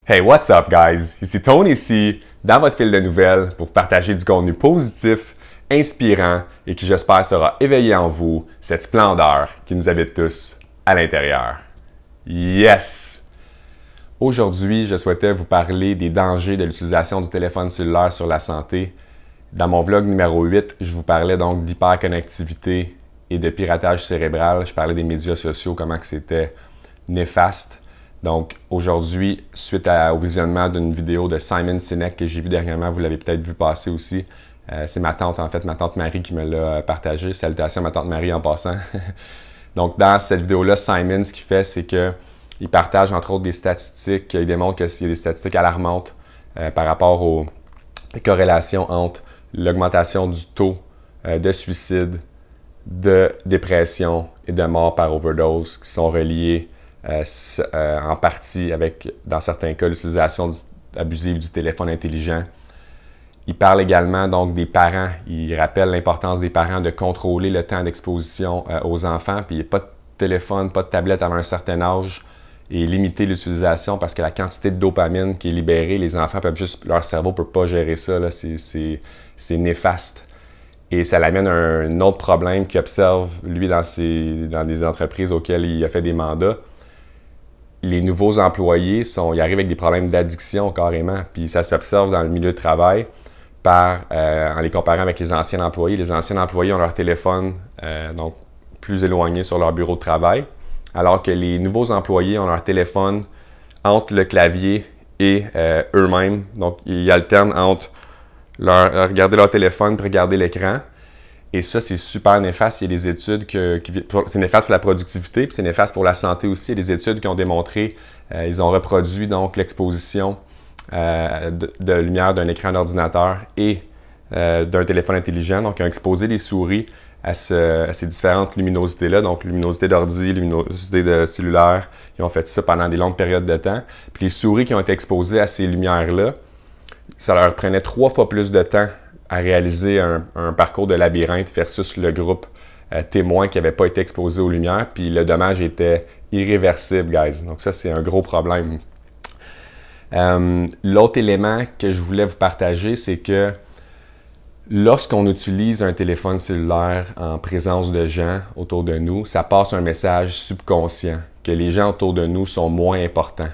Hey, what's up guys? Ici Tony ici, dans votre fil de nouvelles pour partager du contenu positif, inspirant et qui j'espère sera éveillé en vous cette splendeur qui nous habite tous à l'intérieur. Yes! Aujourd'hui, je souhaitais vous parler des dangers de l'utilisation du téléphone cellulaire sur la santé. Dans mon vlog numéro 8, je vous parlais donc d'hyperconnectivité et de piratage cérébral. Je parlais des médias sociaux, comment que c'était néfaste. Donc aujourd'hui, suite au visionnement d'une vidéo de Simon Sinek que j'ai vu dernièrement, vous l'avez peut-être vu passer aussi, c'est ma tante en fait, ma tante Marie qui me l'a partagé. Salutations à ma tante Marie en passant. Donc dans cette vidéo-là, Simon, ce qu'il fait, c'est qu'il partage entre autres des statistiques, il démontre qu'il y a des statistiques alarmantes par rapport aux corrélations entre l'augmentation du taux de suicide, de dépression et de mort par overdose qui sont reliés en partie avec, dans certains cas, l'utilisation abusive du téléphone intelligent. Il parle également donc des parents. Il rappelle l'importance des parents de contrôler le temps d'exposition aux enfants. Puis il n'y a pas de téléphone, pas de tablette avant un certain âge et limiter l'utilisation parce que la quantité de dopamine qui est libérée, les enfants peuvent juste, leur cerveau ne peut pas gérer ça. C'est néfaste. Et ça l'amène à un autre problème qu'il observe, lui, dans des entreprises auxquelles il a fait des mandats. Les nouveaux employés, ils arrivent avec des problèmes d'addiction carrément, puis ça s'observe dans le milieu de travail en les comparant avec les anciens employés. Les anciens employés ont leur téléphone donc plus éloigné sur leur bureau de travail, alors que les nouveaux employés ont leur téléphone entre le clavier et eux-mêmes. Donc, ils alternent entre regarder leur téléphone et regarder l'écran. Et ça, c'est super néfaste. Il y a des études c'est néfaste pour la productivité, puis c'est néfaste pour la santé aussi. Il y a des études qui ont démontré, ils ont reproduit donc l'exposition de lumière d'un écran d'ordinateur et d'un téléphone intelligent. Donc, ils ont exposé les souris à ces différentes luminosités-là, donc luminosité d'ordi, luminosité de cellulaire. Ils ont fait ça pendant des longues périodes de temps. Puis les souris qui ont été exposées à ces lumières-là, ça leur prenait 3 fois plus de temps à réaliser un parcours de labyrinthe versus le groupe témoin qui n'avait pas été exposé aux lumières, puis le dommage était irréversible, guys. Donc ça, c'est un gros problème. L'autre élément que je voulais vous partager, c'est que lorsqu'on utilise un téléphone cellulaire en présence de gens autour de nous, ça passe un message subconscient que les gens autour de nous sont moins importants.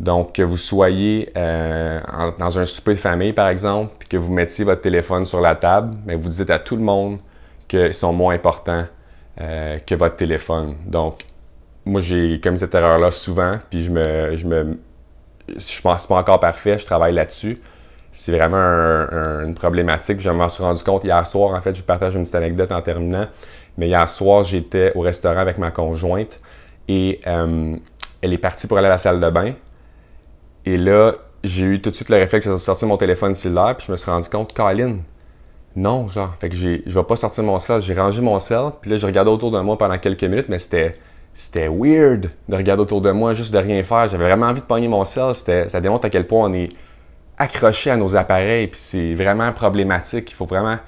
Donc, que vous soyez dans un souper de famille, par exemple, puis que vous mettiez votre téléphone sur la table, mais vous dites à tout le monde qu'ils sont moins importants que votre téléphone. Donc, moi, j'ai commis cette erreur-là souvent, puis je pense que pas encore parfait, je travaille là-dessus. C'est vraiment une problématique. Je m'en suis rendu compte hier soir, en fait, je vous partage une petite anecdote en terminant, mais hier soir, j'étais au restaurant avec ma conjointe et elle est partie pour aller à la salle de bain. Et là, j'ai eu tout de suite le réflexe de sortir mon téléphone cellulaire, puis je me suis rendu compte, Colin, non, genre, fait que je vais pas sortir mon cell, j'ai rangé mon cell, puis là, je regardais autour de moi pendant quelques minutes, mais c'était weird de regarder autour de moi, juste de rien faire. J'avais vraiment envie de pogner mon cell, ça démontre à quel point on est accroché à nos appareils, puis c'est vraiment problématique. Il faut vraiment,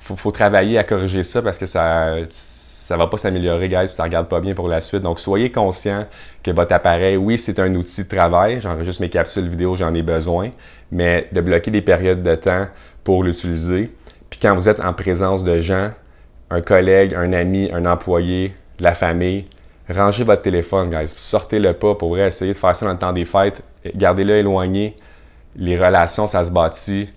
faut travailler à corriger ça parce que ça va pas s'améliorer, guys, ça regarde pas bien pour la suite. Donc, soyez conscient que votre appareil, oui, c'est un outil de travail. J'enregistre mes capsules vidéo, j'en ai besoin, mais de bloquer des périodes de temps pour l'utiliser. Puis quand vous êtes en présence de gens, un collègue, un ami, un employé, de la famille, rangez votre téléphone, guys. Sortez-le pas pour vrai, essayez de faire ça dans le temps des fêtes. Gardez-le éloigné. Les relations, ça se bâtit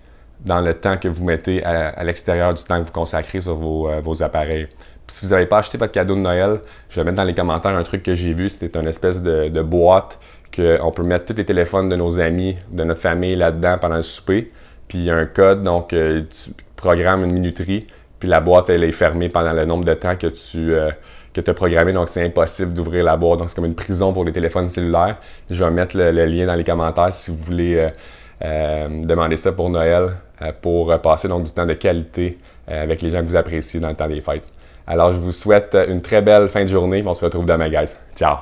dans le temps que vous mettez à l'extérieur du temps que vous consacrez sur vos appareils. Puis si vous n'avez pas acheté votre cadeau de Noël, je vais mettre dans les commentaires un truc que j'ai vu. C'était une espèce de boîte qu'on peut mettre tous les téléphones de nos amis, de notre famille là-dedans pendant le souper. Puis il y a un code, donc tu programmes une minuterie, puis la boîte, elle est fermée pendant le nombre de temps que tu as programmé. Donc c'est impossible d'ouvrir la boîte. Donc c'est comme une prison pour les téléphones cellulaires. Je vais mettre le lien dans les commentaires si vous voulez demander ça pour Noël, pour passer donc du temps de qualité avec les gens que vous appréciez dans le temps des fêtes. Alors, je vous souhaite une très belle fin de journée. On se retrouve demain, guys. Ciao!